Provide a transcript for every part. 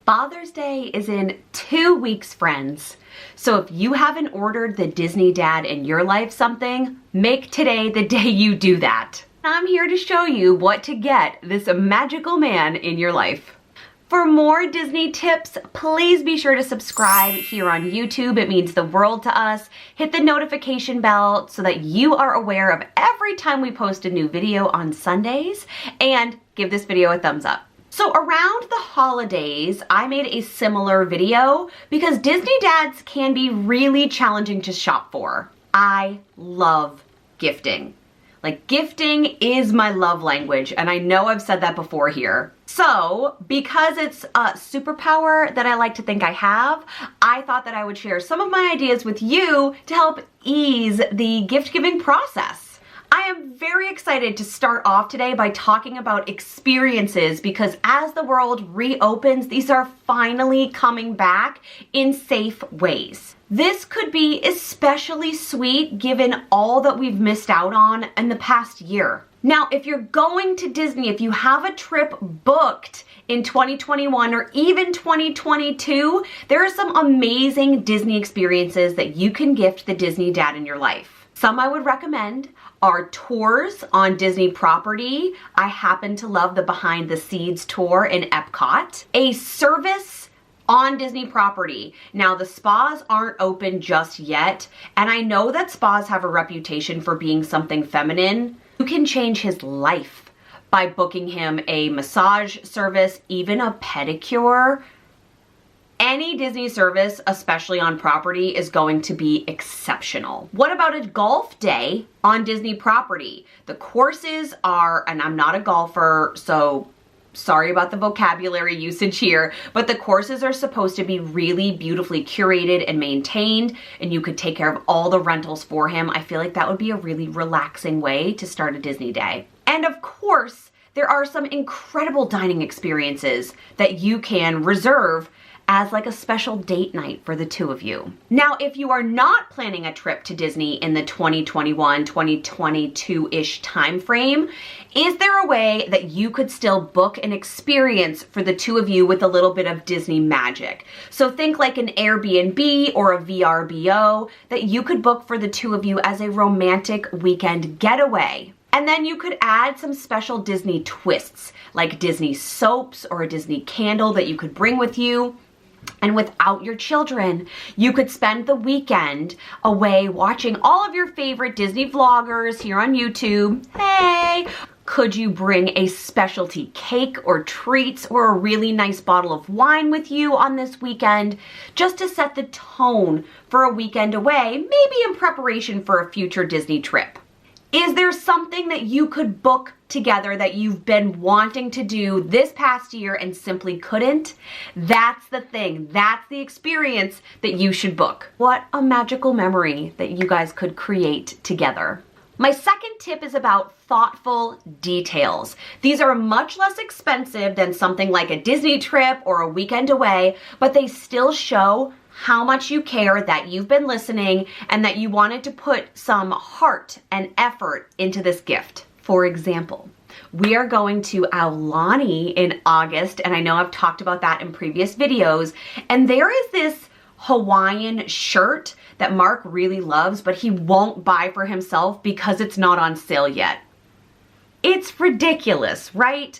Father's Day is in 2 weeks, friends. So if you haven't ordered the Disney Dad in your life something, make today the day you do that. I'm here to show you what to get this magical man in your life. For more Disney tips, please be sure to subscribe here on YouTube. It means the world to us. Hit the notification bell so that you are aware of every time we post a new video on Sundays, and give this video a thumbs up. So around the holidays, I made a similar video because Disney Dads can be really challenging to shop for. I love gifting. Like, gifting is my love language, and I know I've said that before here. So, because it's a superpower that I like to think I have, I thought that I would share some of my ideas with you to help ease the gift-giving process. I am very excited to start off today by talking about experiences because as the world reopens, these are finally coming back in safe ways. This could be especially sweet given all that we've missed out on in the past year. Now, if you're going to Disney, if you have a trip booked in 2021 or even 2022, there are some amazing Disney experiences that you can gift the Disney Dad in your life. Some I would recommend are tours on Disney property. I happen to love the Behind the Scenes tour in Epcot. A service on Disney property. Now, the spas aren't open just yet, and I know that spas have a reputation for being something feminine. You can change his life by booking him a massage service, even a pedicure. Any Disney service, especially on property, is going to be exceptional. What about a golf day on Disney property? The courses are, and I'm not a golfer, so sorry about the vocabulary usage here, but the courses are supposed to be really beautifully curated and maintained, and you could take care of all the rentals for him. I feel like that would be a really relaxing way to start a Disney day. And of course, there are some incredible dining experiences that you can reserve as like a special date night for the two of you. Now, if you are not planning a trip to Disney in the 2021, 2022-ish time frame, is there a way that you could still book an experience for the two of you with a little bit of Disney magic? So think like an Airbnb or a VRBO that you could book for the two of you as a romantic weekend getaway. And then you could add some special Disney twists, like Disney soaps or a Disney candle that you could bring with you. And without your children, you could spend the weekend away watching all of your favorite Disney vloggers here on YouTube. Hey! Could you bring a specialty cake or treats or a really nice bottle of wine with you on this weekend just to set the tone for a weekend away, maybe in preparation for a future Disney trip? Is there something that you could book together that you've been wanting to do this past year and simply couldn't? That's the thing. That's the experience that you should book. What a magical memory that you guys could create together. My second tip is about thoughtful details. These are much less expensive than something like a Disney trip or a weekend away, but they still show how much you care, that you've been listening, and that you wanted to put some heart and effort into this gift. For example, we are going to Aulani in August, and I know I've talked about that in previous videos, and there is this Hawaiian shirt that Mark really loves, but he won't buy for himself because it's not on sale yet. It's ridiculous, right?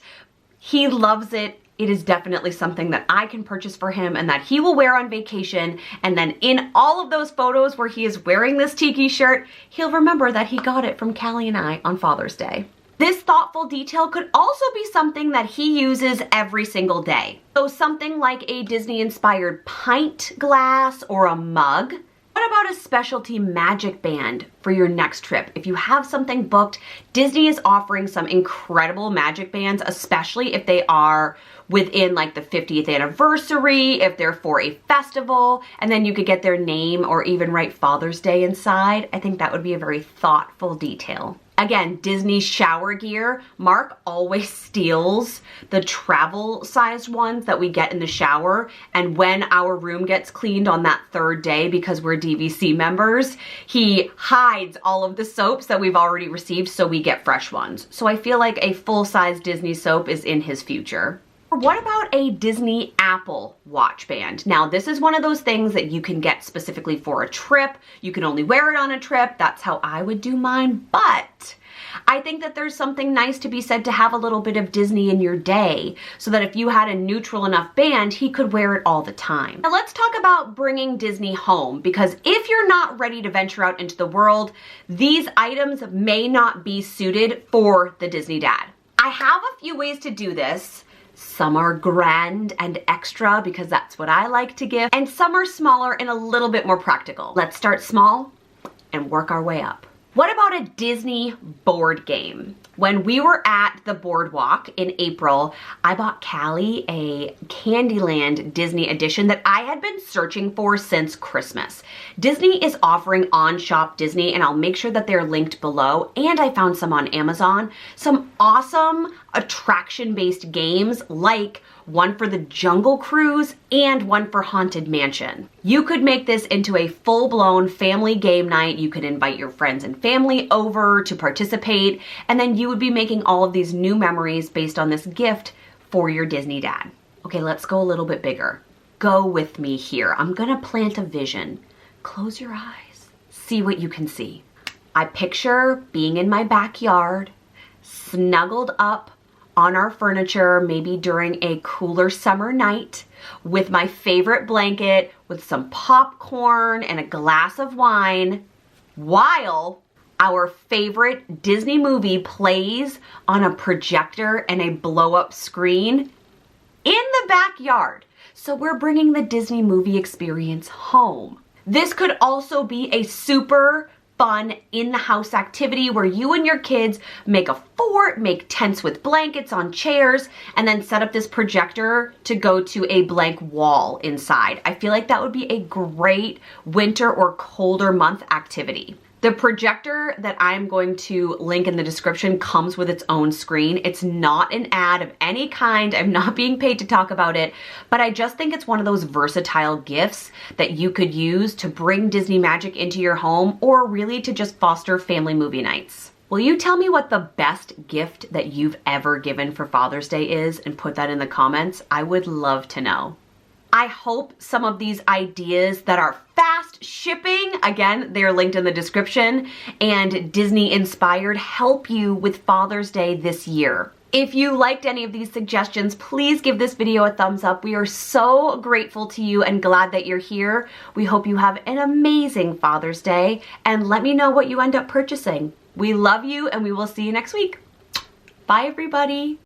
He loves it. It is definitely something that I can purchase for him and that he will wear on vacation. And then in all of those photos where he is wearing this tiki shirt, he'll remember that he got it from Callie and I on Father's Day. This thoughtful detail could also be something that he uses every single day. So something like a Disney-inspired pint glass or a mug. What about a specialty magic band for your next trip? If you have something booked, Disney is offering some incredible magic bands, especially if they are within like the 50th anniversary, if they're for a festival, and then you could get their name or even write Father's Day inside. I think that would be a very thoughtful detail. Again, Disney shower gear. Mark always steals the travel sized ones that we get in the shower. And when our room gets cleaned on that third day, because we're DVC members, he hides all of the soaps that we've already received so we get fresh ones. So I feel like a full size Disney soap is in his future. What about a Disney Apple Watch band? Now, this is one of those things that you can get specifically for a trip. You can only wear it on a trip. That's how I would do mine, but I think that there's something nice to be said to have a little bit of Disney in your day so that if you had a neutral enough band, he could wear it all the time. Now let's talk about bringing Disney home, because if you're not ready to venture out into the world, these items may not be suited for the Disney dad. I have a few ways to do this. Some are grand and extra because that's what I like to give, and some are smaller and a little bit more practical. Let's start small and work our way up. What about a Disney board game? When we were at the boardwalk in April, I bought Callie a Candyland Disney edition that I had been searching for since Christmas. Disney is offering on Shop Disney, and I'll make sure that they're linked below, and I found some on Amazon. Some awesome attraction-based games, like one for the Jungle Cruise and one for Haunted Mansion. You could make this into a full-blown family game night. You could invite your friends and family over to participate, and then you would be making all of these new memories based on this gift for your Disney dad. Okay, let's go a little bit bigger. Go with me here. I'm gonna plant a vision. Close your eyes. See what you can see. I picture being in my backyard, snuggled up on our furniture, maybe during a cooler summer night, with my favorite blanket, with some popcorn and a glass of wine, while our favorite Disney movie plays on a projector and a blow-up screen in the backyard. So we're bringing the Disney movie experience home. This could also be a super fun in-the-house activity where you and your kids make a fort, make tents with blankets on chairs, and then set up this projector to go to a blank wall inside. I feel like that would be a great winter or colder month activity. The projector that I'm going to link in the description comes with its own screen. It's not an ad of any kind. I'm not being paid to talk about it, but I just think it's one of those versatile gifts that you could use to bring Disney magic into your home, or really to just foster family movie nights. Will you tell me what the best gift that you've ever given for Father's Day is, and put that in the comments? I would love to know. I hope some of these ideas that are fast shipping, again, they're linked in the description, and Disney inspired, help you with Father's Day this year. If you liked any of these suggestions, please give this video a thumbs up. We are so grateful to you and glad that you're here. We hope you have an amazing Father's Day, and let me know what you end up purchasing. We love you, and we will see you next week. Bye, everybody.